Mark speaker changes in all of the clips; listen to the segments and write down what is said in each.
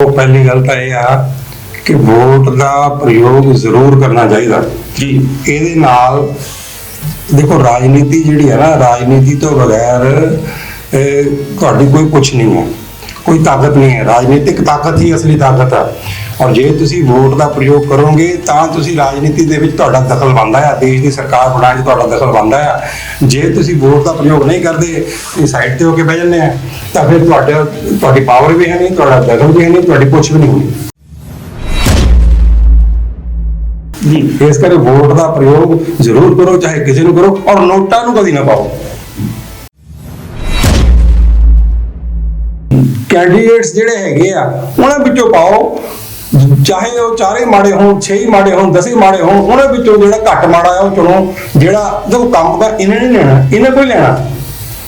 Speaker 1: ਉਹ ਪਹਿਲੀ ਗੱਲ ਤਾਂ ਇਹ ਆ ਕਿ ਵੋਟ ਦਾ ਪ੍ਰਯੋਗ ਜ਼ਰੂਰ ਕਰਨਾ ਚਾਹੀਦਾ
Speaker 2: ਜੀ।
Speaker 1: ਇਹਦੇ ਨਾਲ ਦੇਖੋ ਰਾਜਨੀਤੀ ਜਿਹੜੀ ਹੈ ਨਾ, ਰਾਜਨੀਤੀ ਤੋਂ ਬਗੈਰ ਤੁਹਾਡੀ ਕੋਈ ਕੁਛ ਨਹੀਂ ਹੈ, ਕੋਈ ਤਾਕਤ ਨਹੀਂ ਹੈ। ਰਾਜਨੀਤਿਕ ਤਾਕਤ ਹੀ ਅਸਲੀ ਤਾਕਤ ਹੈ। ਔਰ ਜੇ ਤੁਸੀਂ ਵੋਟ ਦਾ ਪ੍ਰਯੋਗ ਕਰੋਗੇ ਤਾਂ ਤੁਸੀਂ ਰਾਜਨੀਤੀ ਦੇ ਵਿੱਚ ਤੁਹਾਡਾ ਦਖਲ ਬਣਦਾ ਹੈ, ਦੇਸ਼ ਦੀ ਸਰਕਾਰ ਬਣਾਉਣ 'ਚ ਤੁਹਾਡਾ ਦਖਲ ਬਣਦਾ ਹੈ। ਜੇ ਤੁਸੀਂ ਵੋਟ ਦਾ ਪ੍ਰਯੋਗ ਨਹੀਂ ਕਰਦੇ, ਤੁਸੀਂ ਸਾਈਡ ਤੇ ਹੋ ਕੇ ਬਹਿ ਜਾਂਦੇ ਆ, ਤਾਂ ਫਿਰ ਤੁਹਾਡੀ ਪਾਵਰ ਵੀ ਹੈ ਨਹੀਂ, ਤੁਹਾਡਾ ਦਖਲ ਵੀ ਹੈ ਨਹੀਂ, ਤੁਹਾਡੀ ਕੁਛ ਵੀ ਨਹੀਂ ਹੋਣੀ
Speaker 2: ਜੀ।
Speaker 1: ਇਸ ਕਰਕੇ ਵੋਟ ਦਾ ਪ੍ਰਯੋਗ ਜ਼ਰੂਰ ਕਰੋ, ਚਾਹੇ ਕਿਸੇ ਨੂੰ ਕਰੋ, ਔਰ ਨੋਟਾਂ ਨੂੰ ਕਦੀ ਨਾ ਪਾਓ। ਕੈਂਡੀਡੇਟਸ ਜਿਹੜੇ ਹੈਗੇ ਆ ਉਹਨਾਂ ਵਿੱਚੋਂ ਪਾਓ, ਚਾਹੇ ਉਹ ਚਾਰੇ ਮਾੜੇ ਹੋਣ, 6 ਮਾੜੇ ਹੋਣ, 10 ਮਾੜੇ ਹੋਣ, ਉਹਨਾਂ ਵਿੱਚੋਂ ਜਿਹੜਾ ਘੱਟ ਮਾੜਾ ਆ ਉਹ ਚੁਣੋ। ਜਿਹੜਾ ਦੇਖੋ ਕੰਮ ਦਾ ਇਹਨੇ ਨਹੀਂ ਲੈਣਾ, ਇਹਨੇ ਕੋਈ ਲੈਣਾ,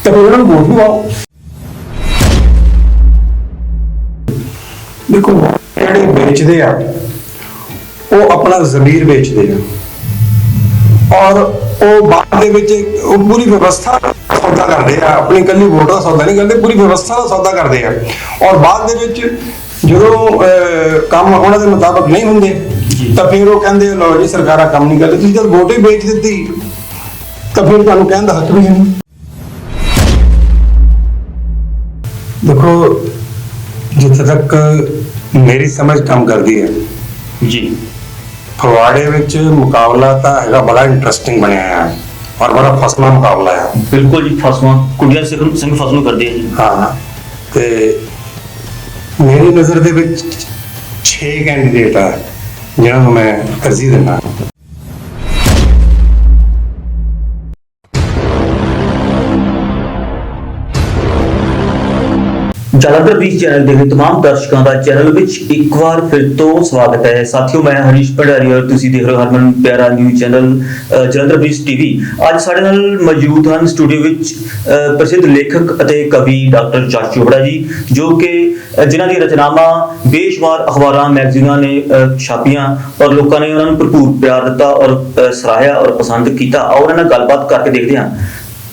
Speaker 1: ਤਾਂ ਫਿਰ ਉਹਨਾਂ ਨੂੰ ਵੋਟ ਵੀ ਪਾਓ। ਦੇਖੋ ਜਿਹੜੇ ਵੇਚਦੇ ਆ ਉਹ ਆਪਣਾ ਜ਼ਮੀਰ ਵੇਚਦੇ ਆ, ਔਰ ਉਹ ਬਾਅਦ ਦੇ ਵਿੱਚ ਉਹ ਪੂਰੀ ਵਿਵਸਥਾ ਸੌਦਾ ਕਰਦੇ ਆ, ਆਪਣੀ ਇਕੱਲੀ ਵੋਟ ਦਾ ਸੌਦਾ ਨਹੀਂ ਕਰਦੇ, ਪੂਰੀ ਵਿਵਸਥਾ ਦਾ ਸੌਦਾ ਕਰਦੇ ਆ। ਔਰ ਬਾਅਦ ਦੇ ਵਿੱਚ ਜਦੋਂ ਕੰਮ ਉਹਨਾਂ ਦੇ ਮੁਤਾਬਕ ਨਹੀਂ ਹੁੰਦੇ ਤਾਂ ਫਿਰ ਉਹ ਕਹਿੰਦੇ ਲੋ ਜੀ ਸਰਕਾਰਾਂ ਕੰਮ ਨਹੀਂ ਕਰਦੇ। ਤੁਸੀਂ ਜਦ ਵੋਟ ਹੀ ਵੇਚ ਦਿੱਤੀ ਤਾਂ ਫਿਰ ਤੁਹਾਨੂੰ ਕਹਿਣ ਦਾ ਹੱਕ ਵੀ ਨਹੀਂ। ਦੇਖੋ ਜਿੱਥੇ ਤੱਕ ਮੇਰੀ ਸਮਝ ਕੰਮ ਕਰਦੀ ਹੈ
Speaker 2: ਜੀ,
Speaker 1: ਫਗਵਾੜੇ ਵਿੱਚ ਮੁਕਾਬਲਾ ਤਾਂ ਹੈਗਾ, ਬੜਾ ਇੰਟਰਸਟਿੰਗ ਬਣਿਆ ਹੈ ਔਰ ਬੜਾ ਫਸਵਾਂ ਮੁਕਾਬਲਾ ਹੈ।
Speaker 2: ਬਿਲਕੁਲ ਜੀ, ਫਸਵਾਂ ਕੁੜੀਆਂ ਸਿੰਘ ਫਸਲ ਨੂੰ ਕਰਦੇ ਆ ਜੀ।
Speaker 1: ਹਾਂ, ਤੇ ਮੇਰੀ ਨਜ਼ਰ ਦੇ ਵਿੱਚ 6 ਕੈਂਡੀਡੇਟ ਆ ਜਿਨ੍ਹਾਂ ਨੂੰ ਮੈਂ ਤਰਜੀਹ ਦਿੰਦਾ।
Speaker 2: ਜਲੰਧਰ ਬੀਚ ਚੈਨਲ ਦੇ तमाम ਦਰਸ਼ਕਾਂ ਦਾ ਚੈਨਲ ਵਿੱਚ ਇੱਕ ਵਾਰ ਫਿਰ ਤੋਂ ਸਵਾਗਤ ਹੈ। ਸਾਥੀਓ, ਮੈਂ ਹਰੀਸ਼ ਭੰਡਾਰੀ ਔਰ ਤੁਸੀਂ ਦੇਖ ਰਹੇ ਹੋ ਹਰਮਨ ਪਿਆਰਾ ਨਿਊਜ਼ ਚੈਨਲ ਜਲੰਧਰ ਬੀਚ ਟੀਵੀ। ਅੱਜ ਸਾਡੇ ਨਾਲ ਮੌਜੂਦ ਹਨ ਸਟੂਡੀਓ ਵਿੱਚ ਪ੍ਰਸਿੱਧ ਲੇਖਕ ਅਤੇ ਕਵੀ ਡਾਕਟਰ ਜਸ ਚੋਪੜਾ ਜੀ, ਜੋ ਕਿ ਜਿਨ੍ਹਾਂ ਦੀ ਰਚਨਾਵਾਂ ਬੇਸ਼ੁਮਾਰ ਅਖਬਾਰਾਂ ਮੈਗਜ਼ੀਨਾਂ ਨੇ ਛਾਪੀਆਂ ਔਰ ਲੋਕਾਂ ਨੇ ਉਹਨਾਂ ਨੂੰ ਭਰਪੂਰ ਪਿਆਰ ਦਿੱਤਾ ਔਰ ਸਰਾਹਿਆ ਔਰ ਪਸੰਦ ਕੀਤਾ। ਆਓ ਉਹਨਾਂ ਨਾਲ ਗੱਲਬਾਤ ਕਰਕੇ ਦੇਖਦੇ ਹਾਂ।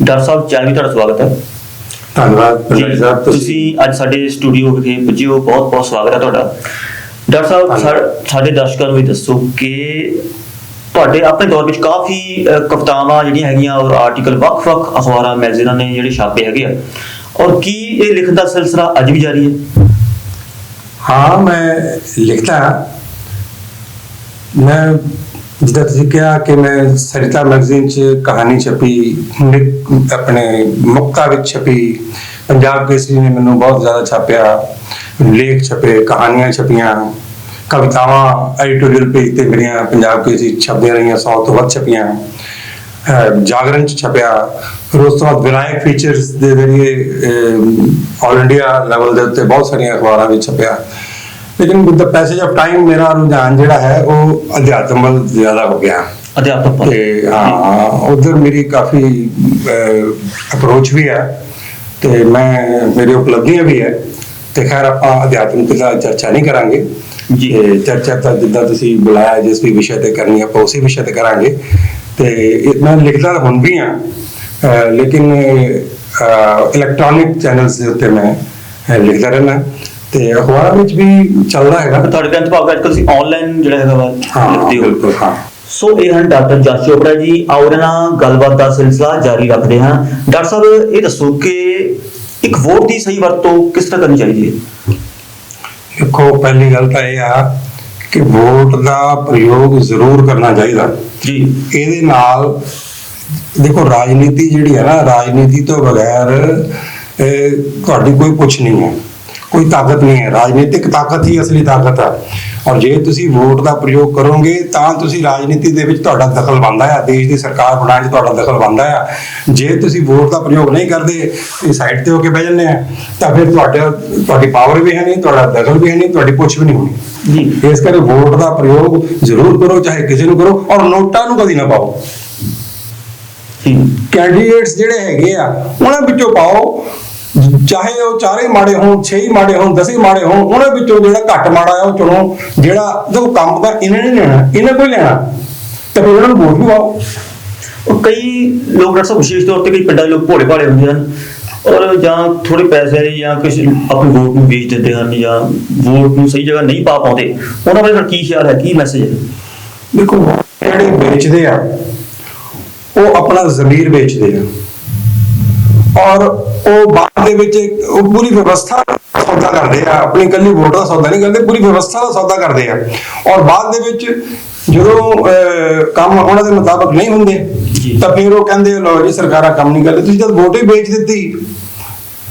Speaker 2: ਡਾਕਟਰ ਸਾਹਿਬ, ਚੈਨਲ ਵਿੱਚ ਤੁਹਾਡਾ ਸਵਾਗਤ ਹੈ।
Speaker 1: ਧੰਨਵਾਦ ਸਾਹਿਬ,
Speaker 2: ਤੁਸੀਂ ਅੱਜ ਸਾਡੇ ਸਟੂਡੀਓ ਵਿਖੇ ਪੁੱਜੇ ਹੋ, ਬਹੁਤ ਬਹੁਤ ਸਵਾਗਤ ਹੈ ਤੁਹਾਡਾ। ਡਾਕਟਰ ਸਾਹਿਬ, ਸਾਡੇ ਦਰਸ਼ਕਾਂ ਨੂੰ ਵੀ ਦੱਸੋ ਕਿ ਤੁਹਾਡੇ ਆਪਣੇ ਦੌਰ ਵਿੱਚ ਕਾਫੀ ਕਵਿਤਾਵਾਂ ਜਿਹੜੀਆਂ ਹੈਗੀਆਂ ਔਰ ਆਰਟੀਕਲ ਵੱਖ-ਵੱਖ ਅਖਬਾਰਾਂ ਮੈਗਜ਼ੀਨਾਂ ਨੇ ਜਿਹੜੇ ਛਾਪੇ ਹੈਗੇ ਆ, ਔਰ ਕੀ ਇਹ ਲਿਖਣ ਦਾ ਸਿਲਸਿਲਾ ਅੱਜ ਵੀ ਜਾਰੀ ਹੈ?
Speaker 1: ਹਾਂ, ਮੈਂ ਲਿਖਦਾ। ਮੈਂ ਜਿੱਦਾਂ ਤੁਸੀਂ ਕਿਹਾ ਕਿ ਮੈਂ ਸਰਿਤਾ ਮੈਗਜ਼ੀਨ 'ਚ ਕਹਾਣੀ ਛਪੀ, ਆਪਣੇ ਮੁਕਤਾ ਵਿੱਚ ਛਪੀ, ਪੰਜਾਬ ਕੇਸਰੀ ਨੇ ਮੈਨੂੰ ਬਹੁਤ ਜ਼ਿਆਦਾ ਛਾਪਿਆ, ਲੇਖ ਛਪੇ, ਕਹਾਣੀਆਂ ਛਪੀਆਂ, ਕਵਿਤਾਵਾਂ ਐਡੀਟੋਰੀਅਲ ਪੇਜ ਤੇ ਮੇਰੀਆਂ ਪੰਜਾਬ ਕੇਸਰੀ ਛਪਦੀਆਂ ਰਹੀਆਂ, 100 ਤੋਂ ਵੱਧ ਛਪੀਆਂ, ਜਾਗਰਣ 'ਚ ਛਪਿਆ। ਫਿਰ ਉਸ ਤੋਂ ਬਾਅਦ ਵਿਨਾਇਕ ਫੀਚਰਸ ਦੇ ਜ਼ਰੀਏ ਆਲ ਇੰਡੀਆ ਲੈਵਲ ਦੇ ਉੱਤੇ ਬਹੁਤ ਸਾਰੀਆਂ ਅਖਬਾਰਾਂ ਵਿੱਚ ਛਪਿਆ। ਲੇਕਿਨ with the passage of time ਮੇਰਾ ਰੁਝਾਨ ਜਿਹੜਾ ਹੈ ਉਹ ਅਧਿਆਤਮ ਵੱਲ ਜ਼ਿਆਦਾ ਹੋ ਗਿਆ।
Speaker 2: ਅਧਿਆਪਕ
Speaker 1: ਤੇ ਹਾਂ, ਉਧਰ ਮੇਰੀ ਕਾਫੀ ਅਪਰੋਚ ਵੀ ਹੈ ਤੇ ਮੇਰੀ ਉਪਲਬਧੀਆਂ ਵੀ ਹੈ। ਤੇ ਖੈਰ ਆਪਾਂ ਅਧਿਆਤਮ ਤੇ ਚਰਚਾ ਨਹੀਂ ਕਰਾਂਗੇ ਜੀ। ਚਰਚਾ ਤਾਂ ਜਿੱਦਾਂ ਤੁਸੀਂ ਬੁਲਾਇਆ ਜਿਸ ਵੀ ਵਿਸ਼ੇ ਤੇ ਕਰਨੀ ਆਪਾਂ ਉਸੇ ਵਿਸ਼ੇ ਤੇ ਕਰਾਂਗੇ। ਤੇ ਮੈਂ ਲਿਖਦਾ ਹੁਣ ਵੀ ਹਾਂ, ਲੇਕਿਨ ਇਲੈਕਟ੍ਰੋਨਿਕ ਚੈਨਲਸ ਦੇ ਉੱਤੇ ਮੈਂ ਲਿਖਦਾ ਰਹਿਣਾ ਤੇ ਅਖਬਾਰਾਂ ਵਿੱਚ ਵੀ ਚੱਲਦਾ ਹੈਗਾ।
Speaker 2: ਤੁਹਾਡੇ ਕਹਿਣ ਤੋਂ ਭਾਵ ਅੱਜ ਕੱਲ੍ਹ ਤੁਸੀਂ ਆਨਲਾਈਨ ਜਿਹੜਾ ਹੈਗਾ ਵਾ ਲਿਖਦੇ ਹੋ।
Speaker 1: ਬਿਲਕੁਲ, ਹਾਂ।
Speaker 2: ਸੋ ਇਹ ਹਨ ਡਾਕਟਰ ਜਸ ਚੋਪੜਾ ਜੀ। ਆਓ ਇਹਨਾਂ ਨਾਲ ਗੱਲਬਾਤ ਦਾ ਸਿਲਸਿਲਾ ਜਾਰੀ ਰੱਖਦੇ ਹਾਂ। ਡਾਕਟਰ ਸਾਹਿਬ, ਇਹ ਦੱਸੋ ਕਿ ਇੱਕ ਵੋਟ ਦੀ ਸਹੀ ਵਰਤੋਂ ਕਿਸ ਤਰ੍ਹਾਂ ਕਰਨੀ ਚਾਹੀਦੀ ਹੈ?
Speaker 1: ਦੇਖੋ ਪਹਿਲੀ ਗੱਲ ਤਾਂ ਇਹ ਆ ਕਿ ਵੋਟ ਦਾ ਪ੍ਰਯੋਗ ਜ਼ਰੂਰ ਕਰਨਾ ਚਾਹੀਦਾ
Speaker 2: ਜੀ।
Speaker 1: ਇਹਦੇ ਨਾਲ ਦੇਖੋ ਰਾਜਨੀਤੀ ਜਿਹੜੀ ਹੈ ਨਾ, ਰਾਜਨੀਤੀ ਤੋਂ ਬਗੈਰ ਤੁਹਾਡੀ ਕੋਈ ਕੁਛ ਨਹੀਂ ਹੈ, ਕੋਈ ਤਾਕਤ ਨਹੀਂ ਹੈ। ਰਾਜਨੀਤਿਕ ਤਾਕਤ ਹੀ ਅਸਲੀ ਤਾਕਤ ਹੈ। ਔਰ ਜੇ ਤੁਸੀਂ ਵੋਟ ਦਾ ਪ੍ਰਯੋਗ ਕਰੋਗੇ ਤਾਂ ਤੁਸੀਂ ਰਾਜਨੀਤੀ ਦੇ ਵਿੱਚ ਤੁਹਾਡਾ ਦਖਲ ਬਣਦਾ ਹੈ, ਦੇਸ਼ ਦੀ ਸਰਕਾਰ ਬਣਾਉਣ 'ਚ ਤੁਹਾਡਾ ਦਖਲ ਬਣਦਾ ਹੈ। ਜੇ ਤੁਸੀਂ ਵੋਟ ਦਾ ਪ੍ਰਯੋਗ ਨਹੀਂ ਕਰਦੇ, ਤੁਸੀਂ ਸਾਈਡ ਤੇ ਹੋ ਕੇ ਬਹਿ ਜਾਂਦੇ ਆ, ਤਾਂ ਫਿਰ ਤੁਹਾਡੀ ਪਾਵਰ ਵੀ ਹੈ ਨਹੀਂ, ਤੁਹਾਡਾ ਦਖਲ ਵੀ ਹੈ ਨਹੀਂ, ਤੁਹਾਡੀ ਕੁਛ ਵੀ ਨਹੀਂ ਹੋਣੀ ਜੀ। ਇਸ ਕਰਕੇ ਵੋਟ ਦਾ ਪ੍ਰਯੋਗ ਜ਼ਰੂਰ ਕਰੋ, ਚਾਹੇ ਕਿਸੇ ਨੂੰ ਕਰੋ, ਔਰ ਨੋਟਾਂ ਨੂੰ ਕਦੀ ਨਾ ਪਾਓ। ਕੈਂਡੀਡੇਟਸ ਜਿਹੜੇ ਹੈਗੇ ਆ ਉਹਨਾਂ ਵਿੱਚੋਂ ਪਾਓ, ਚਾਹੇ ਉਹ ਚਾਰੇ ਮਾੜੇ ਹੋਣ, 6 ਮਾੜੇ ਹੋਣ, 10 ਮਾੜੇ ਹੋਣ, ਉਹਨਾਂ ਵਿੱਚੋਂ ਜਿਹੜਾ ਘੱਟ ਮਾੜਾ ਆ ਉਹ ਚੁਣੋ। ਜਿਹੜਾ ਦੇਖੋ ਕੰਮ ਦਾ ਇਹਨੇ ਨਹੀਂ ਲੈਣਾ, ਇਹਨੇ ਕੋਈ ਲੈਣਾ, ਤਾਂ ਫਿਰ ਉਹਨਾਂ ਨੂੰ ਵੋਟ ਵੀ ਪਾਓ।
Speaker 2: ਕਈ ਲੋਕ ਡਾਕਟਰ ਸਾਹਿਬ, ਵਿਸ਼ੇਸ਼ ਤੌਰ ਤੇ ਕਈ ਪਿੰਡਾਂ ਦੇ ਲੋਕ ਭੋਲੇ ਭਾਲੇ ਹੁੰਦੇ ਹਨ, ਔਰ ਜਾਂ ਥੋੜੇ ਪੈਸੇ ਲਈ ਜਾਂ ਕੁਝ ਆਪਣੀ ਵੋਟ ਨੂੰ ਵੇਚ ਦਿੰਦੇ ਹਨ ਜਾਂ ਵੋਟ ਨੂੰ ਸਹੀ ਜਗ੍ਹਾ ਨਹੀਂ ਪਾ ਪਾਉਂਦੇ, ਉਹਨਾਂ ਬਾਰੇ ਕੀ ਖਿਆਲ ਹੈ, ਕੀ ਮੈਸੇਜ ਹੈ?
Speaker 1: ਦੇਖੋ, ਜਿਹੜੇ ਵੇਚਦੇ ਆ ਉਹ ਆਪਣਾ ਜ਼ਮੀਰ ਵੇਚਦੇ ਆ, ਔਰ ਉਹ ਬਾਅਦ ਦੇ ਵਿੱਚ ਉਹ ਪੂਰੀ ਵਿਵਸਥਾ ਦਾ ਸੌਦਾ ਕਰਦੇ ਆ, ਆਪਣੀ ਇਕੱਲੀ ਵੋਟ ਦਾ ਸੌਦਾ ਨਹੀਂ ਕਰਦੇ, ਪੂਰੀ ਵਿਵਸਥਾ ਦਾ ਸੌਦਾ ਕਰਦੇ ਆ। ਔਰ ਬਾਅਦ ਦੇ ਵਿੱਚ ਜਦੋਂ ਕੰਮ ਉਹਨਾਂ ਦੇ ਮੁਤਾਬਕ ਨਹੀਂ ਹੁੰਦੇ ਤਾਂ ਫਿਰ ਉਹ ਕਹਿੰਦੇ ਲੋ ਜੀ ਸਰਕਾਰਾਂ ਕੰਮ ਨਹੀਂ ਕਰਦੇ। ਤੁਸੀਂ ਜਦ ਵੋਟ ਹੀ ਵੇਚ ਦਿੱਤੀ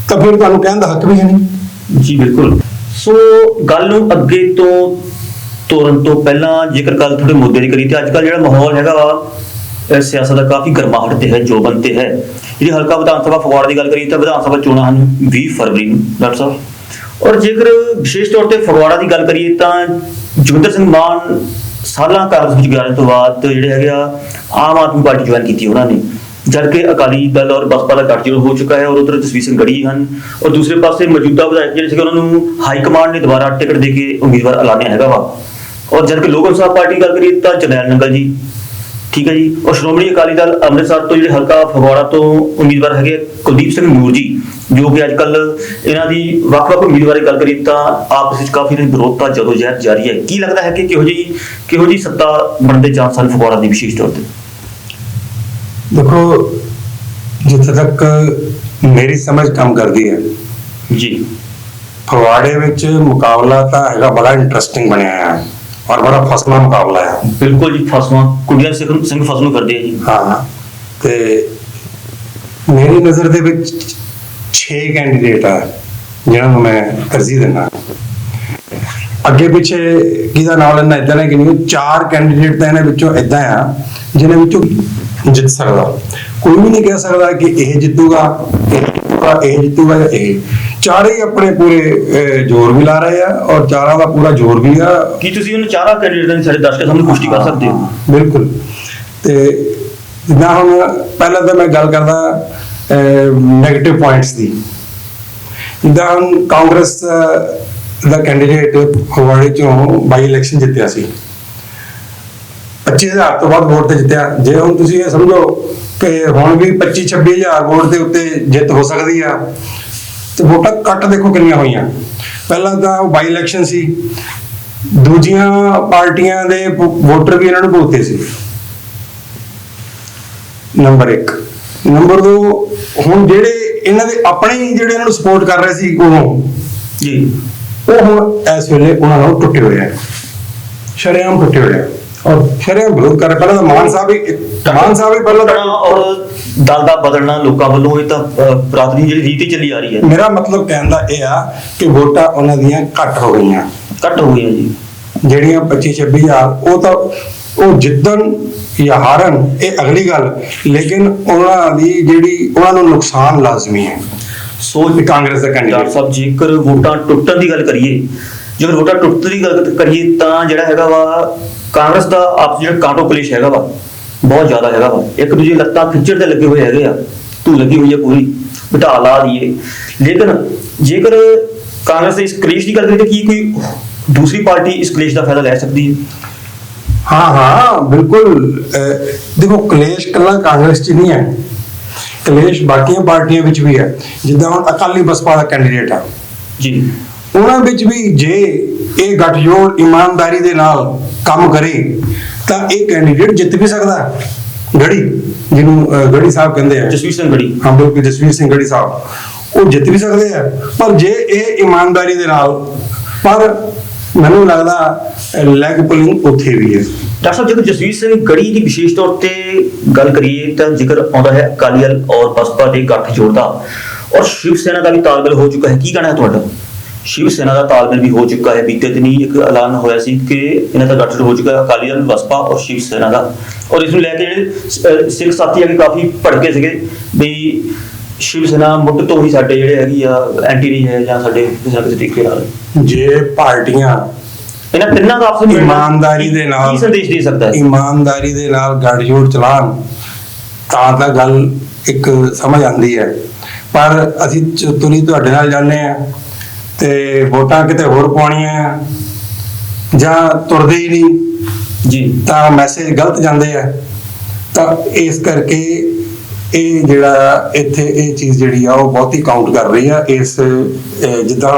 Speaker 1: ਤਾਂ ਫਿਰ ਤੁਹਾਨੂੰ ਕਹਿਣ ਦਾ ਹੱਕ ਵੀ ਹੈ ਨਹੀਂ।
Speaker 2: ਜੀ ਬਿਲਕੁਲ। ਸੋ ਗੱਲ ਨੂੰ ਅੱਗੇ ਤੋਂ ਤੋਰਨ ਤੋਂ ਪਹਿਲਾਂ ਜੇਕਰ ਗੱਲ ਥੋੜੇ ਮੁੱਦੇ ਦੀ ਕਰੀ ਤੇ ਅੱਜ ਕੱਲ੍ਹ ਜਿਹੜਾ ਮਾਹੌਲ ਹੈਗਾ ਵਾ ਸਿਆਸਤ ਦਾ ਕਾਫੀ ਗਰਮਾਹਟ ਤੇ ਹੈ, ਜੋਬਨ ਤੇ ਹੈ। ਜਿਹੜੀ ਹਲਕਾ ਵਿਧਾਨ ਸਭਾ ਫਗਵਾੜਾ ਦੀ ਗੱਲ ਕਰੀਏ ਤਾਂ ਵਿਧਾਨ ਸਭਾ ਚੋਣਾਂ ਹਨ 20 ਫਰਵਰੀ ਨੂੰ ਡਾਕਟਰ ਸਾਹਿਬ। ਔਰ ਜੇਕਰ ਵਿਸ਼ੇਸ਼ ਤੌਰ ਤੇ ਫਗਵਾੜਾ ਦੀ ਗੱਲ ਕਰੀਏ ਤਾਂ ਜਗਵਿੰਦਰ ਸਿੰਘ ਮਾਨ ਸਾਲਾਂ ਕਾਂਗਰਸ ਵਿੱਚ ਗਿਆਨ ਤੋਂ ਬਾਅਦ ਜਿਹੜੇ ਹੈਗੇ ਆ ਆਮ ਆਦਮੀ ਪਾਰਟੀ ਜੁਆਇਨ ਕੀਤੀ ਉਹਨਾਂ ਨੇ, ਜਦ ਕਿ ਅਕਾਲੀ ਦਲ ਔਰ ਬਸਪਾ ਦਾ ਗੱਠਜੋੜ ਹੋ ਚੁੱਕਾ ਹੈ ਔਰ ਉਧਰ ਜਸਵੀਰ ਸਿੰਘ ਗੜੀ ਹਨ ਔਰ ਦੂਸਰੇ ਪਾਸੇ ਮੌਜੂਦਾ ਵਿਧਾਇਕ ਜਿਹੜੇ ਸੀਗੇ ਉਹਨਾਂ ਨੂੰ ਹਾਈ ਕਮਾਂਡ ਨੇ ਦੁਬਾਰਾ ਟਿਕਟ ਦੇ ਕੇ ਉਮੀਦਵਾਰ ਐਲਾਨਿਆ ਹੈਗਾ ਵਾ। ਔਰ ਜਦ ਕਿ ਲੋਕ ਇਨਸਾਫ ਪਾਰਟੀ ਦੀ ਗੱਲ ਕਰੀਏ ਤਾਂ ਜਰਨੈਲ ਨੰਗਲ ਜੀ, ਠੀਕ ਹੈ ਜੀ, ਔਰ ਸ਼੍ਰੋਮਣੀ ਅਕਾਲੀ ਦਲ ਅੰਮ੍ਰਿਤਸਰ ਤੋਂ ਜਿਹੜੇ ਹਲਕਾ ਫਗਵਾੜਾ ਤੋਂ ਉਮੀਦਵਾਰ ਹੈਗੇ ਕੁਲਦੀਪ ਸਿੰਘ ਨੂਰ ਜੀ, ਜੋ ਕਿ ਅੱਜ ਕੱਲ ਇਹਨਾਂ ਦੀ ਵੱਖ-ਵੱਖ ਉਮੀਦਵਾਰੀ ਗੱਲ ਕਰੀਏ ਤਾਂ ਆਪਸ ਵਿੱਚ ਕਾਫੀ ਵਿਰੋਧਤਾ ਜਦੋਜਹਿਦ ਜਾਰੀ ਹੈ। ਕੀ ਲੱਗਦਾ ਹੈ ਕਿ ਕਿਹੋ ਜਿਹੀ ਸੱਤਾ ਬਣਨ ਦੇ ਚਾਂਸ ਹਨ ਫਗਵਾੜਾ ਦੀ ਵਿਸ਼ੇਸ਼ ਤੌਰ ਤੇ?
Speaker 1: ਦੇਖੋ, ਜਿੱਥੇ ਤੱਕ ਮੇਰੀ ਸਮਝ ਕੰਮ ਕਰਦੀ ਹੈ
Speaker 2: ਜੀ,
Speaker 1: ਫਗਵਾੜੇ ਵਿੱਚ ਮੁਕਾਬਲਾ ਤਾਂ ਹੈਗਾ, ਬੜਾ ਇੰਟਰਸਟਿੰਗ ਬਣਿਆ ਹੈ ਔਰ ਬੜਾ ਫਸਵਾ ਮੁਕਾਬਲਾ ਹੈ।
Speaker 2: ਬਿਲਕੁਲ ਜੀ, ਫਸਵਾ ਕੁੜੀਆਂ ਸਿੰਘ ਫਸਲ ਕਰਦੇ ਆ ਜੀ।
Speaker 1: ਹਾਂ, ਤੇ ਮੇਰੀ ਨਜ਼ਰ ਦੇ ਵਿੱਚ 6 ਕੈਂਡੀਡੇਟ ਆ ਜਿਹਨਾਂ ਨੂੰ ਮੈਂ ਤਰਜੀਹ ਦਿੰਦਾ। ਅੱਗੇ ਪਿੱਛੇ ਕਿਹਦਾ ਨਾਮ ਲੈਣਾ ਇਦਾਂ ਹੈ ਕਿ ਨਹੀਂ, 4 ਕੈਂਡੀਡੇਟ ਤਾਂ ਇਹਨਾਂ ਵਿੱਚੋਂ ਇਦਾਂ ਆ ਜਿਹਨਾਂ ਵਿੱਚੋਂ ਜਿੱਤ ਸਕਦਾ। ਕੋਈ ਵੀ ਨਹੀਂ ਕਹਿ ਸਕਦਾ ਕਿ ਇਹ ਜਿੱਤੂਗਾ, ਇਹ ਜਿੱਤੂਗਾ ਜਾਂ ਇਹ। ਚਾਰੇ ਹੀ ਆਪਣੇ ਪੂਰੇ ਜ਼ੋਰ ਵੀ ਲਾ ਰਹੇ ਆ ਔਰ ਚਾਰਾਂ ਦਾ ਪੂਰਾ ਜ਼ੋਰ ਵੀ ਆ। ਕੀ
Speaker 2: ਤੁਸੀਂ ਉਹਨਾਂ ਚਾਰਾਂ ਕੈਂਡੀਡੇਟਾਂ ਦੀ ਸਾਡੇ ਦਰਸ਼ਕਾਂ ਸਾਹਮਣੇ ਪੁਸ਼ਟੀ ਕਰ ਸਕਦੇ ਹੋ?
Speaker 1: ਬਿਲਕੁਲ। ਤੇ ਜਿੱਦਾਂ ਹੁਣ ਪਹਿਲਾਂ ਤਾਂ ਮੈਂ ਗੱਲ ਕਰਦਾ ਨੈਗੇਟਿਵ ਪੁਆਇੰਟਸ ਦੀ। ਜਿੱਦਾਂ ਹੁਣ ਕਾਂਗਰਸ ਦਾ ਕੈਂਡੀਡੇਟ ਫਗਵਾੜੇ ਚੋਂ ਬਾਈ ਇਲੈਕਸ਼ਨ ਜਿੱਤਿਆ ਸੀ, 25,000 ਤੋਂ ਵੱਧ ਵੋਟ ਤੇ ਜਿੱਤਿਆ। ਜੇ ਹੁਣ ਤੁਸੀਂ ਇਹ ਸਮਝੋ ਕਿ ਹੁਣ ਵੀ 25-26,000 ਵੋਟ ਦੇ ਉੱਤੇ ਜਿੱਤ ਹੋ ਸਕਦੀ ਆ, ਤੇ ਵੋਟਾਂ ਕੱਟ ਦੇਖੋ ਕਿੰਨੀਆਂ ਹੋਈਆਂ। ਪਹਿਲਾਂ ਤਾਂ ਉਹ ਬਾਈ ਇਲੈਕਸ਼ਨ ਸੀ, ਦੂਜੀਆਂ ਪਾਰਟੀਆਂ ਦੇ ਵੋਟਰ ਵੀ ਇਹਨਾਂ ਨੂੰ ਭੁਗਤੇ ਸੀ, ਨੰਬਰ 1। ਨੰਬਰ 2, ਹੁਣ ਜਿਹੜੇ ਇਹਨਾਂ ਦੇ ਆਪਣੇ ਹੀ ਜਿਹੜੇ ਇਹਨਾਂ ਨੂੰ ਸਪੋਰਟ ਕਰ ਰਹੇ ਸੀ ਉਹ
Speaker 2: ਜੀ, ਉਹ
Speaker 1: ਹੁਣ ਇਸ ਵੇਲੇ ਉਹਨਾਂ ਨਾਲ ਟੁੱਟੇ ਹੋਏ ਆ, ਸ਼ਰੇਆਮ ਟੁੱਟੇ ਹੋਏ ਆ ਔਰ ਸ਼ਰੇਆਮ ਵਿਰੋਧ ਕਰ ਰਹੇ। ਪਹਿਲਾਂ ਤਾਂ ਮਾਨ ਸਾਹਿਬ ਹੀ ਪਹਿਲਾਂ
Speaker 2: ਔਰ ਦਲ ਦਾ ਬਦਲਣਾ ਲੋਕਾਂ ਵੱਲੋਂ ਇਹ ਤਾਂ ਪ੍ਰਾਤਨੀ ਜਿਹੜੀ ਰੀਤ ਹੀ ਚੱਲੀ ਆ ਰਹੀ ਹੈ।
Speaker 1: ਮੇਰਾ ਮਤਲਬ ਕਹਿਣ ਦਾ ਇਹ ਆ ਕਿ ਵੋਟਾਂ ਉਹਨਾਂ ਦੀਆਂ ਘੱਟ ਹੋ ਗਈਆਂ
Speaker 2: ਜੀ।
Speaker 1: ਜਿਹੜੀਆਂ 25-26,000 ਉਹ ਤਾਂ ਉਹ ਜਿੱਤਣ ਜਾਂ ਹਾਰਨ ਇਹ ਅਗਲੀ ਗੱਲ, ਲੇਕਿਨ ਉਹਨਾਂ ਦੀ ਜਿਹੜੀ ਉਹਨਾਂ ਨੂੰ ਨੁਕਸਾਨ ਲਾਜ਼ਮੀ ਹੈ।
Speaker 2: ਸੋ
Speaker 1: ਕਾਂਗਰਸ ਦਾ ਕੈਂਡੀਡੇਟ
Speaker 2: ਸਾਹਿਬ, ਜੇਕਰ ਵੋਟਾਂ ਟੁੱਟਣ ਦੀ ਗੱਲ ਕਰੀਏ, ਜੇਕਰ ਵੋਟਾਂ ਟੁੱਟਣ ਦੀ ਗੱਲ ਕਰੀਏ ਤਾਂ ਜਿਹੜਾ ਹੈਗਾ ਵਾ ਕਾਂਗਰਸ ਦਾ ਆਪਸ ਜਿਹੜਾ ਕਾਂਟੋ ਕਲੇਸ਼ ਹੈਗਾ ਵਾ ਬਹੁਤ ਜ਼ਿਆਦਾ ਹੈਗਾ ਵਾ। ਇੱਕ ਦੂਜੇ ਲੱਤਾਂ ਖਿੱਚਣ ਤੇ ਲੱਗੇ ਹੋਏ ਹੈਗੇ ਆ, ਧੂ ਲੱਗੀ ਹੋਈ ਹੈ ਪੂਰੀ, ਬਿਠਾ ਲਾ ਦਈਏ। ਲੇਕਿਨ ਜੇਕਰ ਕਾਂਗਰਸ ਦੇ ਇਸ ਕਲੇਸ਼ ਦੀ ਗੱਲ ਕਰੀਏ ਤਾਂ ਕੀ ਕੋਈ ਦੂਸਰੀ ਪਾਰਟੀ ਇਸ ਕਲੇਸ਼ ਦਾ ਫਾਇਦਾ ਲੈ ਸਕਦੀ ਹੈ?
Speaker 1: ਹਾਂ, ਬਿਲਕੁਲ। ਦੇਖੋ, ਕਲੇਸ਼ ਕੱਲਾ ਕਾਂਗਰਸ 'ਚ ਨਹੀਂ ਹੈ, ਕਲੇਸ਼ ਬਾਕੀਆਂ ਪਾਰਟੀਆਂ ਵਿੱਚ ਵੀ ਹੈ। ਜਿੱਦਾਂ ਹੁਣ ਅਕਾਲੀ ਬਸਪਾ ਦਾ ਕੈਂਡੀਡੇਟ ਆ
Speaker 2: ਜੀ,
Speaker 1: ਉਹਨਾਂ ਵਿੱਚ ਵੀ ਜੇ ਇਹ ਗੱਠਜੋੜ ਇਮਾਨਦਾਰੀ ਦੇ ਨਾਲ ਕੰਮ ਕਰੇ ਤਾਂ ਇਹ ਕੈਂਡੀਡੇਟ ਜਿੱਤ ਵੀ ਸਕਦਾ। ਗੜੀ, ਜਿਹਨੂੰ ਗੜੀ ਸਾਹਿਬ ਕਹਿੰਦੇ ਆ,
Speaker 2: ਜਸਵੀਰ ਸਿੰਘ ਗੜੀ,
Speaker 1: ਹਾਂ ਬਿਲਕੁਲ, ਜਸਵੀਰ ਸਿੰਘ ਗੜੀ ਸਾਹਿਬ, ਉਹ ਜਿੱਤ ਵੀ ਸਕਦੇ ਆ। ਪਰ ਜੇ ਇਹ ਇਮਾਨਦਾਰੀ ਦੇ ਨਾਲ, ਪਰ ਮੈਨੂੰ ਲੱਗਦਾ ਲੈਗ ਪੁਲਿੰਗ ਉੱਥੇ ਵੀ ਹੈ।
Speaker 2: ਡਾਕਟਰ ਸਾਹਿਬ, ਜੇਕਰ ਜਸਵੀਰ ਸਿੰਘ ਗੜੀ ਦੀ ਵਿਸ਼ੇਸ਼ ਤੌਰ ਤੇ ਗੱਲ ਕਰੀਏ ਤਾਂ ਜ਼ਿਕਰ ਆਉਂਦਾ ਹੈ ਅਕਾਲੀ ਦਲ ਔਰ ਬਸਪਾ ਦੇ ਗੱਠਜੋੜ ਦਾ, ਔਰ ਸ਼ਿਵ ਸੈਨਾ ਦਾ ਵੀ ਤਾਲਮੇਲ ਹੋ ਚੁੱਕਾ ਹੈ। ਕੀ ਕਹਿਣਾ ਹੈ ਤੁਹਾਡਾ? ਸ਼ਿਵ ਸੈਨਾ ਦਾ ਤਾਲਮੇਲ ਵੀ ਹੋ ਚੁੱਕਾ ਹੈ। ਬੀਤੇ ਦਿਨੀ ਇੱਕ ਐਲਾਨ ਹੋਇਆ ਸੀ ਕਿ ਇਹਨਾਂ ਦਾ ਗੱਠਜੋੜ ਹੋ ਚੁੱਕਾ ਹੈ, ਅਕਾਲੀ ਦਲ, ਬਸਪਾ ਔਰ ਸ਼ਿਵ ਸੈਨਾ ਦਾ। ਔਰ ਇਸ ਨੂੰ ਲੈ ਕੇ ਜਿਹੜੇ ਸਿੱਖ ਸਾਥੀ ਆ ਕੇ ਕਾਫੀ ਭੜਕੇ ਸੀਗੇ ਵੀ ਸ਼ਿਵ ਸੈਨਾ ਮੁੱਢ ਤੋਂ ਹੀ ਸਾਡੇ ਜਿਹੜੇ ਹੈਗੀ ਆ ਐਂਟੀ ਰਹੀ ਹੈ ਜਾਂ ਸਾਡੇ ਕਿਸੇ ਨਾ ਕਿਸੇ ਤਰੀਕੇ ਨਾਲ।
Speaker 1: ਜੇ ਪਾਰਟੀਆਂ
Speaker 2: ਇਹਨਾਂ ਤਿੰਨਾਂ ਦਾ ਆਪਸ ਵਿੱਚ
Speaker 1: ਇਮਾਨਦਾਰੀ ਦੇ ਨਾਲ
Speaker 2: ਕੀ ਸੰਦੇਸ਼ ਦੇ ਸਕਦਾ ਹੈ?
Speaker 1: ਇਮਾਨਦਾਰੀ ਦੇ ਨਾਲ ਗੱਠਜੋੜ ਚਲਾਉਣ ਤਾਂ ਗੱਲ ਇੱਕ ਸਮਝ ਆਉਂਦੀ ਹੈ। ਪਰ ਅਸੀਂ ਤੁਰੀ ਤੁਹਾਡੇ ਨਾਲ ਜਾਂਦੇ ਆ ਤੇ ਵੋਟਾਂ ਕਿਤੇ ਹੋਰ ਪਾਉਣੀਆਂ ਜਾਂ ਤੁਰਦੇ ਹੀ ਨਹੀਂ
Speaker 2: ਜੀ,
Speaker 1: ਤਾਂ ਮੈਸੇਜ ਗਲਤ ਜਾਂਦੇ ਆ। ਤਾਂ ਇਸ ਕਰਕੇ ਇਹ ਜਿਹੜਾ ਇੱਥੇ ਇਹ ਚੀਜ਼ ਜਿਹੜੀ ਆ ਉਹ ਬਹੁਤੀ ਕਾਊਂਟ ਕਰ ਰਹੀ ਆ ਇਸ ਜਿੱਦਾਂ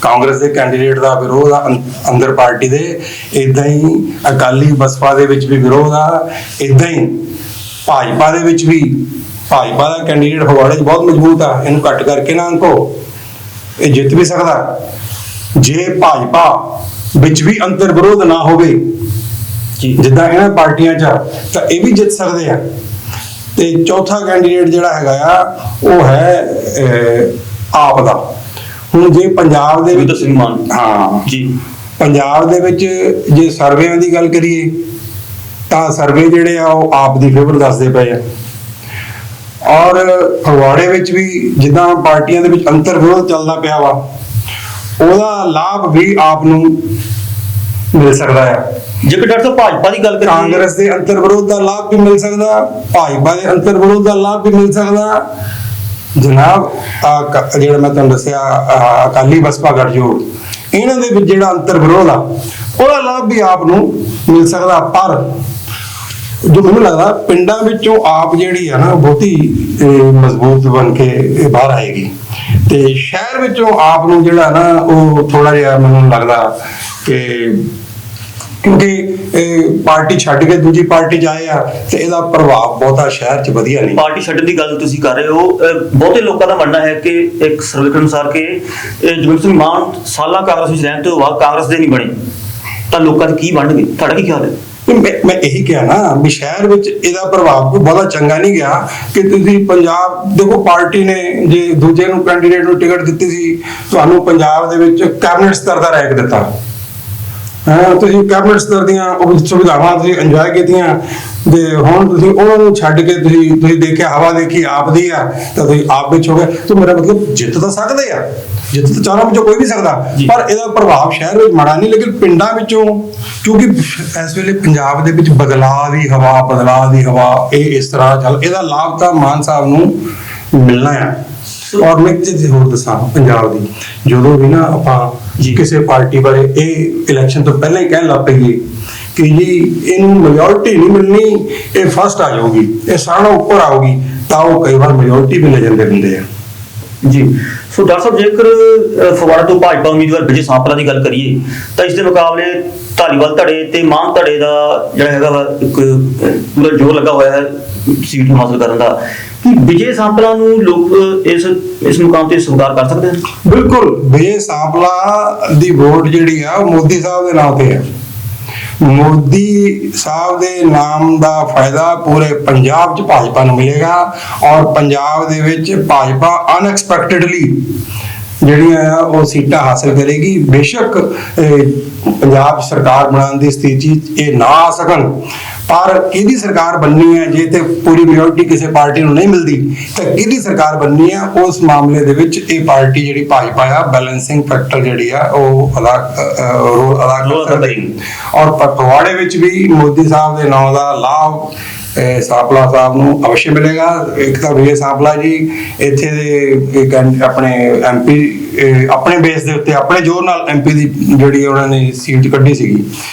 Speaker 1: ਕਾਂਗਰਸ ਦੇ ਕੈਂਡੀਡੇਟ ਦਾ ਵਿਰੋਧ ਆ ਅੰਦਰ ਪਾਰਟੀ ਦੇ, ਇਦਾਂ ਹੀ ਅਕਾਲੀ ਬਸਪਾ ਦੇ ਵਿੱਚ ਵੀ ਵਿਰੋਧ ਆ, ਇਦਾਂ ਹੀ ਭਾਜਪਾ ਦੇ ਵਿੱਚ ਵੀ ਭਾਜਪਾ ਦਾ ਕੈਂਡੀਡੇਟ ਫਗਵਾੜੇ 'ਚ ਬਹੁਤ ਮਜ਼ਬੂਤ ਆ, ਇਹਨੂੰ ਘੱਟ ਕਰਕੇ ਨਾ ਅੰਕੋ ਇਹ ਜਿੱਤ ਵੀ ਸਕਦਾ ਜੇ ਭਾਜਪਾ ਵਿੱਚ ਵੀ ਅੰਤਰ ਵਿਰੋਧ ਨਾ ਹੋਵੇ ਜਿੱਦਾਂ ਇਹਨਾਂ ਪਾਰਟੀਆਂ 'ਚ ਤਾਂ ਇਹ ਵੀ ਜਿੱਤ ਸਕਦੇ ਆ। ਤੇ ਚੌਥਾ ਕੈਂਡੀਡੇਟ ਜਿਹੜਾ ਹੈਗਾ ਆ ਉਹ ਹੈ ਆਪ ਦਾ। ਹੁਣ ਜੇ ਪੰਜਾਬ ਦੇ ਵਿੱਚ ਹਾਂ
Speaker 2: ਜੀ
Speaker 1: ਪੰਜਾਬ ਦੇ ਵਿੱਚ ਜੇ ਸਰਵੇਆਂ ਦੀ ਗੱਲ ਕਰੀਏ ਤਾਂ ਸਰਵੇ ਜਿਹੜੇ ਆ ਉਹ ਆਪ ਦੀ ਫੇਵਰ ਦੱਸਦੇ ਪਏ ਆ, ਔਰ ਫਗਵਾੜੇ ਵਿੱਚ ਵੀ ਜਿੱਦਾਂ ਪਾਰਟੀਆਂ ਦੇ ਵਿੱਚ ਅੰਤਰ ਵਿਰੋਧ ਚੱਲਦਾ ਪਿਆ ਵਾ ਉਹਦਾ ਲਾਭ ਵੀ ਆਪ ਨੂੰ ਮਿਲ ਸਕਦਾ ਆ।
Speaker 2: ਜੇਕਰ ਡਾਕਟਰ ਸਾਹਿਬ ਭਾਜਪਾ ਦੀ ਗੱਲ ਕਰੀਏ,
Speaker 1: ਕਾਂਗਰਸ ਦੇ ਅੰਤਰ ਵਿਰੋਧ ਦਾ ਲਾਭ ਵੀ ਮਿਲ ਸਕਦਾ, ਭਾਜਪਾ ਦੇ ਅੰਤਰ ਵਿਰੋਧ ਦਾ ਲਾਭ ਵੀ ਮਿਲ ਸਕਦਾ। ਜਨਾਬ ਜਿਹੜਾ ਮੈਂ ਤੁਹਾਨੂੰ ਦੱਸਿਆ ਅਕਾਲੀ ਬਸਪਾ ਗੱਠਜੋੜ ਇਹਨਾਂ ਦੇ ਵਿੱਚ ਜਿਹੜਾ ਅੰਤਰ ਵਿਰੋਧ ਆ ਉਹਦਾ ਲਾਭ ਵੀ ਆਪ ਨੂੰ ਮਿਲ ਸਕਦਾ। ਪਰ ਜੋ ਮੈਨੂੰ ਲੱਗਦਾ ਪਿੰਡਾਂ ਵਿੱਚੋਂ ਆਪ ਜਿਹੜੀ ਆ ਨਾ ਬਹੁਤੀ ਮਜ਼ਬੂਤ ਬਣ ਕੇ ਬਾਹਰ ਆਏਗੀ, ਤੇ ਸ਼ਹਿਰ ਵਿੱਚੋਂ ਆਪ ਨੂੰ ਜਿਹੜਾ ਨਾ ਉਹ ਥੋੜਾ ਜਿਹਾ ਮੈਨੂੰ ਲੱਗਦਾ ਕਿ ਕਿਉਂਕਿ ਪਾਰਟੀ ਛੱਡ ਕੇ ਦੂਜੀ ਪਾਰਟੀ 'ਚ ਆਏ ਆ ਤੇ ਇਹਦਾ ਪ੍ਰਭਾਵ ਬਹੁਤਾ ਸ਼ਹਿਰ 'ਚ ਵਧੀਆ ਨਹੀਂ।
Speaker 2: ਪਾਰਟੀ ਛੱਡਣ ਦੀ ਗੱਲ ਤੁਸੀਂ ਕਰ ਰਹੇ ਹੋ, ਬਹੁਤੇ ਲੋਕਾਂ ਦਾ ਮੰਨਣਾ ਹੈ ਕਿ ਇੱਕ ਸਰਵੇ ਅਨੁਸਾਰ ਕਿ ਜਗਵੀਰ ਸਿੰਘ ਮਾਨ ਸਾਲਾਂ ਕਾਂਗਰਸ ਵਿੱਚ ਰਹਿਣ ਤੋਂ ਬਾਅਦ ਕਾਂਗਰਸ ਦੇ ਨਹੀਂ ਬਣੇ ਤਾਂ ਲੋਕਾਂ ਦੇ ਕੀ ਬਣਨਗੇ? ਤੁਹਾਡਾ ਕੀ ਖਿਆਲ ਹੈ?
Speaker 1: ਮੈਂ ਇਹੀ ਕਿਹਾ ਨਾ ਵੀ ਸ਼ਹਿਰ ਵਿੱਚ ਇਹਦਾ ਪ੍ਰਭਾਵ ਕੋਈ ਬਹੁਤਾ ਚੰਗਾ ਨਹੀਂ ਗਿਆ ਕਿ ਤੁਸੀਂ ਪੰਜਾਬ ਦੇਖੋ ਪਾਰਟੀ ਨੇ ਜੇ ਦੂਜੇ ਨੂੰ ਕੈਂਡੀਡੇਟ ਨੂੰ ਟਿਕਟ ਦਿੱਤੀ ਸੀ ਤੁਹਾਨੂੰ ਪੰਜਾਬ ਦੇ ਵਿੱਚ ਕੈਬਨਿਟ ਸਤਰ ਦਾ ਰੈਂਕ ਦਿੱਤਾ, ਤੁਸੀਂ ਕੈਬਨਿਟ ਸਤਰ ਦੀਆਂ ਸੁਵਿਧਾਵਾਂ ਤੁਸੀਂ ਇੰਜੋਏ ਕੀਤੀਆਂ ਤੇ ਹੁਣ ਤੁਸੀਂ ਉਹਨਾਂ ਨੂੰ ਛੱਡ ਕੇ ਤੁਸੀਂ ਦੇਖਿਆ ਹਵਾ ਦੇਖੀ ਆਪ ਦੀ ਆ ਤਾਂ ਤੁਸੀਂ ਆਪ ਵਿੱਚ ਹੋ ਗਏ। ਤਾਂ ਮੇਰਾ ਮਤਲਬ ਜਿੱਤ ਤਾਂ ਸਕਦੇ ਆ, ਜਿੱਤ ਤਾਂ ਚਾਰਾਂ ਵਿੱਚੋਂ ਕੋਈ ਵੀ ਸਕਦਾ, ਪਰ ਇਹਦਾ ਪ੍ਰਭਾਵ ਸ਼ਹਿਰ ਵਿੱਚ ਮਾੜਾ ਨਹੀਂ। ਲੇਕਿਨ ਪਿੰਡਾਂ ਵਿੱਚੋਂ ਕਿਉਂਕਿ ਇਸ ਵੇਲੇ ਪੰਜਾਬ ਦੇ ਵਿੱਚ ਬਦਲਾਅ ਦੀ ਹਵਾ ਇਹ ਇਸ ਤਰ੍ਹਾਂ ਚੱਲ ਇਹਦਾ ਲਾਭ ਤਾਂ ਮਾਨ ਸਾਹਿਬ ਨੂੰ ਮਿਲਣਾ ਆ। ਔਰ ਮੈਂ ਇੱਕ ਚੀਜ਼ ਹੋਰ ਦੱਸਾਂ ਪੰਜਾਬ ਦੀ, ਜਦੋਂ ਵੀ ਨਾ ਆਪਾਂ ਕਿਸੇ ਪਾਰਟੀ ਬਾਰੇ ਇਹ ਇਲੈਕਸ਼ਨ ਤੋਂ ਪਹਿਲਾਂ ਹੀ ਕਹਿਣ ਲੱਗ ਪਈਏ ਕਿ ਜੀ ਇਹਨੂੰ ਮੈਜੋਰਟੀ ਨਹੀਂ ਮਿਲਣੀ, ਇਹ ਫਸਟ ਆ ਜਾਊਗੀ, ਇਹ ਸਾਰਾ ਉੱਪਰ ਆਊਗੀ, ਤਾਂ ਉਹ ਕਈ ਵਾਰ ਮੈਜੋਰਟੀ ਵੀ ਲੈ ਜਾਂਦੇ ਹੁੰਦੇ ਆ
Speaker 2: ਜੀ। ਸੋ ਡਾਕਟਰ ਸਾਹਿਬ ਜੇਕਰ ਫਗਵਾੜਾ ਤੋਂ ਭਾਜਪਾ ਉਮੀਦਵਾਰ ਵਿਜੇ ਸਾਂਪਲਾ ਦੀ ਗੱਲ ਕਰੀਏ ਤਾਂ ਇਸ ਦੇ ਮੁਕਾਬਲੇ ਧਾਲੀਵਾਲ ਧੜੇ ਤੇ ਮਾਨ ਧੜੇ ਦਾ ਜਿਹੜਾ ਹੈਗਾ ਵਾ ਇੱਕ ਪੂਰਾ ਜ਼ੋਰ ਲੱਗਾ ਹੋਇਆ ਹੈ ਸੀਟ ਨੂੰ ਹਾਸਲ ਕਰਨ ਦਾ, ਕਿ ਵਿਜੇ ਸਾਂਪਲਾ ਨੂੰ ਲੋਕ ਇਸ ਮੁਕਾਮ ਤੇ ਸਵੀਕਾਰ ਕਰ ਸਕਦੇ ਹਨ?
Speaker 1: ਬਿਲਕੁਲ, ਵਿਜੇ ਸਾਂਪਲਾ ਦੀ ਵੋਟ ਜਿਹੜੀ ਆ ਉਹ ਮੋਦੀ ਸਾਹਿਬ ਦੇ ਨਾਮ ਤੇ ਹੈ। ਮੋਦੀ ਸਾਹਿਬ ਦੇ ਨਾਮ ਦਾ ਫਾਇਦਾ ਪੂਰੇ ਪੰਜਾਬ 'ਚ ਭਾਜਪਾ ਨੂੰ ਮਿਲੇਗਾ ਔਰ ਪੰਜਾਬ ਦੇ ਵਿੱਚ ਭਾਜਪਾ ਅਨਐਕਸਪੈਕਟਡਲੀ ਜਿਹੜੀਆਂ ਆ ਉਹ ਸੀਟਾਂ ਹਾਸਲ ਕਰੇਗੀ। ਬੇਸ਼ੱਕ ਪੰਜਾਬ ਸਰਕਾਰ ਬਣਾਉਣ ਦੀ ਸਥਿਤੀ ਇਹ ਨਾ ਆ ਸਕਣ, ਪਰ ਕਿਹਦੀ ਸਰਕਾਰ ਬਣਨੀ ਹੈ ਜੇ ਤੇ ਪੂਰੀ ਮੈਜੋਰਟੀ ਕਿਸੇ ਪਾਰਟੀ ਨੂੰ ਨਹੀਂ ਮਿਲਦੀ ਤਾਂ ਕਿਹਦੀ ਸਰਕਾਰ ਬਣਨੀ ਹੈ ਉਸ ਮਾਮਲੇ ਦੇ ਵਿੱਚ ਇਹ ਪਾਰਟੀ ਜਿਹੜੀ ਭਾਜਪਾ ਆ ਬੈਲੈਂਸਿੰਗ ਫੈਕਟਰ ਜਿਹੜੀ ਆ ਉਹ ਰੋਲ ਅਦਾ ਕਰ ਸਕਦੀ। ਔਰ ਫਗਵਾੜੇ ਵਿੱਚ ਵੀ ਮੋਦੀ ਸਾਹਿਬ ਦੇ ਨਾਂ ਦਾ ਲਾਭ ਸਾਂਪਲਾ ਸਾਹਿਬ ਨੂੰ ਅਵਸ਼ ਮਿਲੇਗਾ। ਇੱਕ ਤਾਂ ਵਿਜੇ ਸਾਂਪਲਾ ਜੀ ਇੱਥੇ ਦੇ ਆਪਣੇ MP ਆਪਣੇ ਬੇਸ ਦੇ ਉੱਤੇ ਆਪਣੇ ਜ਼ੋਰ ਨਾਲ MP ਦੀ ਜਿਹੜੀ ਉਹਨਾਂ ਨੇ ਸੀਟ ਕੱਢੀ ਸੀਗੀ,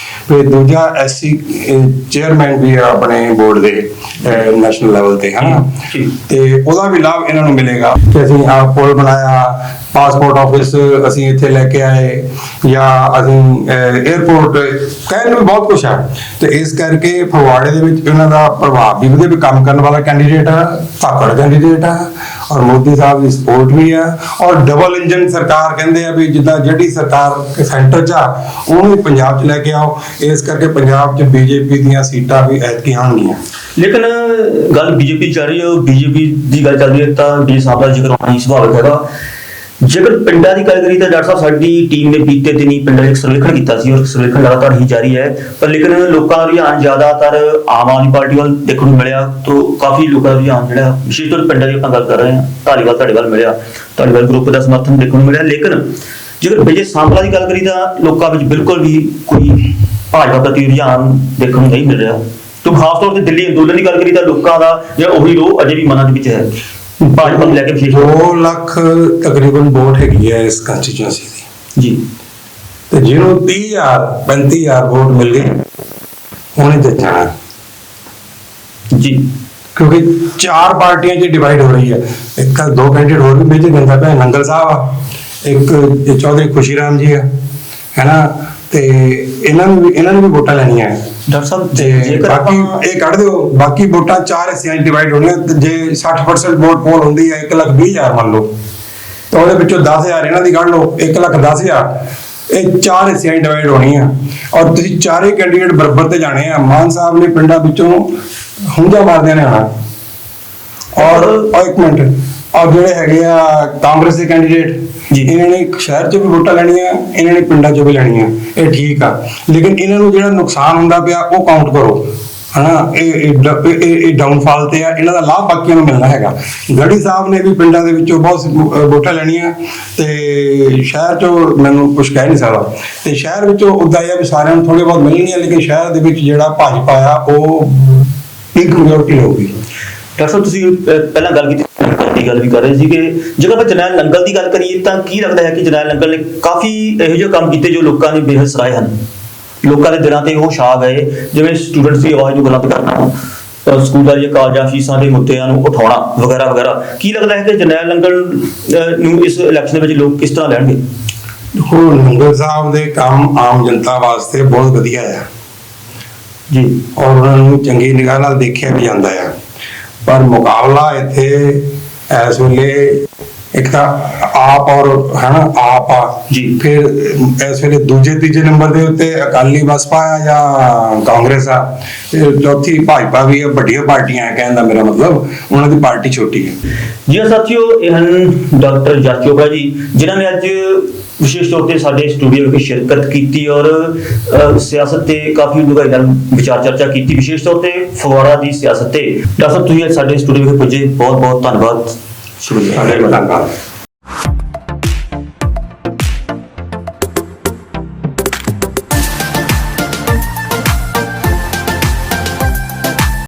Speaker 1: ਤੇ ਦੂਜਾ SC ਚੇਅਰਮੈਨ ਵੀ ਆ ਆਪਣੇ ਬੋਰਡ ਦੇ ਨੈਸ਼ਨਲ ਲੈਵਲ ਤੇ ਹਨਾ, ਤੇ ਉਹਦਾ ਵੀ ਲਾਭ ਇਹਨਾਂ ਨੂੰ ਮਿਲੇਗਾ ਕਿ ਅਸੀਂ ਆਹ ਪੁਲ ਬਣਾਇਆ, ਪਾਸਪੋਰਟ ਆਫਿਸ ਅਸੀਂ ਇੱਥੇ ਲੈ ਕੇ ਆਏ, ਜਾਂ ਅਸੀਂ 에ਅਰਪੋਰਟ ਕਹਿਣ ਨੂੰ ਬਹੁਤ ਕੁਛ ਆ। ਤੇ ਇਸ ਕਰਕੇ ਫਗਵਾੜੇ ਦੇ ਵਿੱਚ ਇਹਨਾਂ ਦਾ ਪ੍ਰਭਾਵ ਵੀ ਵਧੇ, ਵੀ ਕੰਮ ਕਰਨ ਵਾਲਾ ਕੈਂਡੀਡੇਟ ਆ, ਧਾਕੜ ਕੈਂਡੀਡੇਟ ਆ, ਔਰ ਮੋਦੀ ਸਾਹਿਬ ਦੀ ਸਪੋਰਟ ਵੀ ਆ, ਔਰ ਡਬਲ ਇੰਜਨ ਸਰਕਾਰ ਕਹਿੰਦੇ ਆ ਵੀ ਜਿੱਦਾਂ ਜਿਹੜੀ ਸਰਕਾਰ ਸੈਂਟਰ 'ਚ ਆ ਉਹਨੂੰ ਵੀ ਪੰਜਾਬ 'ਚ ਲੈ ਕੇ ਆਓ। ਇਸ ਕਰਕੇ ਪੰਜਾਬ 'ਚ BJP ਦੀਆਂ ਸੀਟਾਂ ਵੀ ਐਤਕੀ ਆਉਣਗੀਆਂ।
Speaker 2: ਲੇਕਿਨ ਗੱਲ BJP ਚੱਲ ਰਹੀ ਹੈ, BJP ਦੀ ਗੱਲ ਚੱਲ ਰਹੀ ਹੈ ਤਾਂ ਵਿਜੇ ਸਾਂਪਲਾ ਜ਼ਿਕਰ ਹੋਣਾ ਹੀ ਸੁਭਾਵਿਕ ਹੈਗਾ। ਜੇਕਰ ਪਿੰਡਾਂ ਦੀ ਗੱਲ ਕਰੀਏ ਤਾਂ ਡਾਕਟਰ ਸਾਹਿਬ ਸਾਡੀ ਟੀਮ ਨੇ ਬੀਤੇ ਦਿਨੀ ਪਿੰਡਾਂ ਵਿੱਚ ਸਰਵੇਖਣ ਕੀਤਾ ਸੀ ਔਰ ਸਰਵੇਖਣ ਲਗਾਤਾਰ ਹੀ ਜਾਰੀ ਹੈ, ਪਰ ਲੇਕਿਨ ਲੋਕਾਂ ਦਾ ਰੁਝਾਨ ਜ਼ਿਆਦਾਤਰ ਆਮ ਆਦਮੀ ਪਾਰਟੀ ਵੱਲ ਦੇਖਣ ਨੂੰ ਮਿਲਿਆ। ਤਾਂ ਕਾਫੀ ਲੋਕਾਂ ਦਾ ਰੁਝਾਨ ਜਿਹੜਾ ਵਿਸ਼ੇਸ਼ ਤੌਰ ਤੇ ਪਿੰਡਾਂ ਦੀ ਆਪਾਂ ਗੱਲ ਕਰ ਰਹੇ ਹਾਂ ਧਾਲੀਵਾਲ ਧੜੇ ਵੱਲ ਮਿਲਿਆ, ਧਾਲੀਵਾਲ ਗਰੁੱਪ ਦਾ ਸਮਰਥਨ ਦੇਖਣ ਨੂੰ ਮਿਲਿਆ। ਲੇਕਿਨ ਜੇਕਰ ਵਿਜੇ ਸਾਂਪਲਾ ਦੀ ਗੱਲ ਕਰੀ ਤਾਂ ਲੋਕਾਂ ਵਿੱਚ ਬਿਲਕੁਲ ਵੀ ਕੋਈ ਭਾਜਪਾ ਪ੍ਰਤੀ ਰੁਝਾਨ ਦੇਖਣ ਨੂੰ ਨਹੀਂ ਮਿਲ ਰਿਹਾ। ਤੇ ਖਾਸ ਤੌਰ ਤੇ ਦਿੱਲੀ ਅੰਦੋਲਨ ਦੀ ਗੱਲ ਕਰੀ ਤਾਂ ਲੋਕਾਂ ਦਾ ਜਿਹੜਾ ਉਹੀ ਰੋਹ ਅਜੇ ਵੀ ਮਨਾਂ ਦੇ ਵਿੱਚ ਹੈ ਭਾਜਪਾ ਨੂੰ ਲੈ ਕੇ।
Speaker 1: 2 ਲੱਖ ਤਕਰੀਬਨ ਵੋਟ ਹੈਗੀ ਹੈ ਇਸ ਕੰਸਟੀਚੁਐਂਸੀ ਦੀ
Speaker 2: ਜੀ,
Speaker 1: ਤੇ ਜਿਹਨੂੰ 30,000 ਵੋਟ ਮਿਲ ਗਈ ਉਹਨੇ ਜਿੱਤਣਾ
Speaker 2: ਜੀ।
Speaker 1: ਕਿਉਂਕਿ ਚਾਰ ਪਾਰਟੀਆਂ 'ਚ ਡਿਵਾਈਡ ਹੋ ਰਹੀ ਹੈ। ਇੱਕ ਤਾਂ ਦੋ ਕੈਂਡੀਡੇਟ ਹੋਰ ਵੀ ਭੇਜੇ ਦਿੰਦਾ ਪਿਆ, ਨੰਗਲ ਸਾਹਿਬ ਆ, ਇੱਕ ਚੌਧਰੀ ਖੁਸ਼ੀ ਰਾਮ ਜੀ ਆ, ਹੈ ਨਾ, ਤੇ ਇਹਨਾਂ ਨੂੰ ਵੀ ਵੋਟਾਂ ਲੈਣੀਆਂ ਹੈ।
Speaker 2: ਡਾਕਟਰ ਸਾਹਿਬ
Speaker 1: ਤੇ
Speaker 2: ਜੇਕਰ
Speaker 1: ਬਾਕੀ
Speaker 2: ਆਪਾਂ
Speaker 1: ਇਹ ਕੱਢ ਦਿਓ, ਬਾਕੀ ਵੋਟਾਂ ਚਾਰ ਹਿੱਸਿਆਂ 'ਚ ਡਿਵਾਈਡ ਹੋਣੀਆਂ। ਤੇ ਜੇ 60% ਵੋਟ ਪੋਲ ਹੁੰਦੀ ਹੈ 1,20,000 ਮੰਨ ਲਓ, ਤਾਂ ਉਹਦੇ ਵਿੱਚੋਂ 10,000 ਇਹਨਾਂ ਦੀ ਕੱਢ ਲਓ, 1,10,000 ਇਹ ਚਾਰ ਹਿੱਸਿਆਂ 'ਚ ਡਿਵਾਈਡ ਹੋਣੀ ਆ। ਔਰ ਤੁਸੀਂ ਚਾਰੇ ਕੈਂਡੀਡੇਟ ਬਰਾਬਰ ਤੇ ਜਾਣੇ ਆ। ਮਾਨ ਸਾਹਿਬ ਨੇ ਪਿੰਡਾਂ ਵਿੱਚੋਂ ਹੁੰਜਾ ਮਾਰਦਿਆਂ ਨੇ ਆਉਣਾ। ਔਰ ਇੱਕ ਮਿੰਟ, ਔਰ ਜਿਹੜੇ ਹੈਗੇ ਆ ਕਾਂਗਰਸ ਦੇ ਕੈਂਡੀਡੇਟ
Speaker 2: ਜੀ,
Speaker 1: ਇਹਨਾਂ ਨੇ ਸ਼ਹਿਰ 'ਚ ਵੀ ਵੋਟਾਂ ਲੈਣੀਆਂ, ਇਹਨਾਂ ਨੇ ਪਿੰਡਾਂ 'ਚ ਵੀ ਲੈਣੀਆਂ, ਇਹ ਠੀਕ ਆ। ਲੇਕਿਨ ਇਹਨਾਂ ਨੂੰ ਜਿਹੜਾ ਨੁਕਸਾਨ ਹੁੰਦਾ ਪਿਆ ਉਹ ਕਾਊਂਟ ਕਰੋ, ਹਨਾ। ਇਹ ਡਾਊਨਫਾਲ ਤੇ ਆ, ਇਹਨਾਂ ਦਾ ਲਾਭ ਬਾਕੀਆਂ ਨੂੰ ਮਿਲਣਾ ਹੈਗਾ। ਗੜੀ ਸਾਹਿਬ ਨੇ ਵੀ ਪਿੰਡਾਂ ਦੇ ਵਿੱਚੋਂ ਬਹੁਤ ਵੋਟਾਂ ਲੈਣੀਆਂ, ਤੇ ਸ਼ਹਿਰ 'ਚੋਂ ਮੈਨੂੰ ਕੁਝ ਕਹਿ ਨਹੀਂ ਸਕਦਾ। ਤੇ ਸ਼ਹਿਰ ਵਿੱਚੋਂ ਉਦਾਂ ਇਹ ਆ ਵੀ ਸਾਰਿਆਂ ਨੂੰ ਥੋੜੇ ਬਹੁਤ ਮਿਲਣੀਆਂ, ਲੇਕਿਨ ਸ਼ਹਿਰ ਦੇ ਵਿੱਚ ਜਿਹੜਾ ਭਾਜਪਾ ਆ ਉਹ ਇੱਕ ਮੈਜੋਰਟੀ ਹੋਊਗੀ।
Speaker 2: ਡਾਕਟਰ ਸਾਹਿਬ ਤੁਸੀਂ ਪਹਿਲਾਂ ਗੱਲ ਕੀਤੀ ਦੀ ਗੱਲ ਵੀ ਕਰ ਰਹੇ ਸੀ ਕਿ ਜੇਕਰ ਆਪਾਂ ਜਰਨੈਲ ਨੰਗਲ ਦੀ ਗੱਲ ਕਰੀਏ ਤਾਂ ਕੀ ਲੱਗਦਾ ਹੈ ਕਿ ਜਰਨੈਲ ਨੰਗਲ ਨੇ ਕਾਫੀ ਇਹੋ ਜਿਹੇ ਕੰਮ ਕੀਤੇ ਜੋ ਲੋਕਾਂ ਨੇ ਬੇਹੱਦ ਸਰਾਏ ਹਨ। ਲੋਕਾਂ ਦੇ ਦਿਲਾਂ ਤੇ ਉਹ ਛਾ ਗਏ, ਜਿਵੇਂ ਸਟੂਡੈਂਟਸ ਦੀ ਆਵਾਜ਼ ਨੂੰ ਬੁਲੰਦ ਕਰਨਾ, ਸਕੂਲਾਂ ਦੀਆਂ ਕਾਲਜਾਂ ਫੀਸਾਂ ਦੇ ਮੁੱਦਿਆਂ ਨੂੰ ਉਠਾਉਣਾ ਵਗੈਰਾ ਵਗੈਰਾ। ਕੀ ਲੱਗਦਾ ਹੈ ਕਿ ਜਰਨੈਲ ਨੰਗਲ ਨੂੰ ਇਸ ਇਲੈਕਸ਼ਨ ਦੇ ਵਿੱਚ ਲੋਕ ਕਿਸ ਤਰ੍ਹਾਂ ਲੈਣਗੇ?
Speaker 1: ਦੇਖੋ, ਨੰਗਲ ਸਾਹਿਬ ਦੇ ਕੰਮ ਆਮ ਜਨਤਾ ਵਾਸਤੇ ਬਹੁਤ ਵਧੀਆ ਆ
Speaker 2: ਜੀ,
Speaker 1: ਔਰ ਉਹਨਾਂ ਨੂੰ ਚੰਗੀ ਨਿਗਾਹ ਨਾਲ ਦੇਖਿਆ ਵੀ ਜਾਂਦਾ ਆ। ਪਰ ਮੁਕਾਬਲਾ ਇੱਥੇ ਇਸ ਵੇਲੇ ਇੱਕ ਤਾਂ ਆਪ ਔਰ ਹਨਾ ਆਪ ਆ
Speaker 2: ਜੀ,
Speaker 1: ਫਿਰ ਇਸ ਵੇਲੇ ਦੂਜੇ ਤੀਜੇ ਨੰਬਰ ਦੇ ਉੱਤੇ ਅਕਾਲੀ ਬਸਪਾ ਆ ਜਾਂ ਕਾਂਗਰਸ ਆ, ਤੇ ਚੌਥੀ ਭਾਜਪਾ ਵੀ ਆ। ਵੱਡੀਆਂ ਪਾਰਟੀਆਂ ਹੈ, ਕਹਿਣ ਦਾ ਮੇਰਾ ਮਤਲਬ ਉਹਨਾਂ ਦੀ ਪਾਰਟੀ ਛੋਟੀ ਹੈ।
Speaker 2: ਜੀ ਸਾਥੀਓ, ਇਹ ਹਨ ਡਾਕਟਰ ਜਸ ਚੋਪੜਾ ਜੀ, ਜਿਨ੍ਹਾਂ ਨੇ ਅੱਜ ਵਿਸ਼ੇਸ਼ ਤੌਰ ਤੇ ਸਾਡੇ ਸਟੂਡੀਓ ਵਿੱਚ ਸ਼ਿਰਕਤ ਕੀਤੀ ਔਰ ਸਿਆਸਤ ਤੇ ਕਾਫੀ ਡੂੰਘਾਈ ਨਾਲ ਵਿਚਾਰ ਚਰਚਾ ਕੀਤੀ, ਵਿਸ਼ੇਸ਼ ਤੌਰ ਤੇ ਫਗਵਾੜਾ ਦੀ ਸਿਆਸਤ ਤੇ। ਡਾਕਟਰ ਸਾਹਿਬ ਤੁਸੀਂ ਅੱਜ ਸਾਡੇ ਸਟੂਡੀਓ ਵਿੱਚ ਪੁੱਜੇ, ਬਹੁਤ ਬਹੁਤ ਧੰਨਵਾਦ, ਸ਼ੁਕਰੀਆ।
Speaker 1: ਧੰਨਵਾਦ।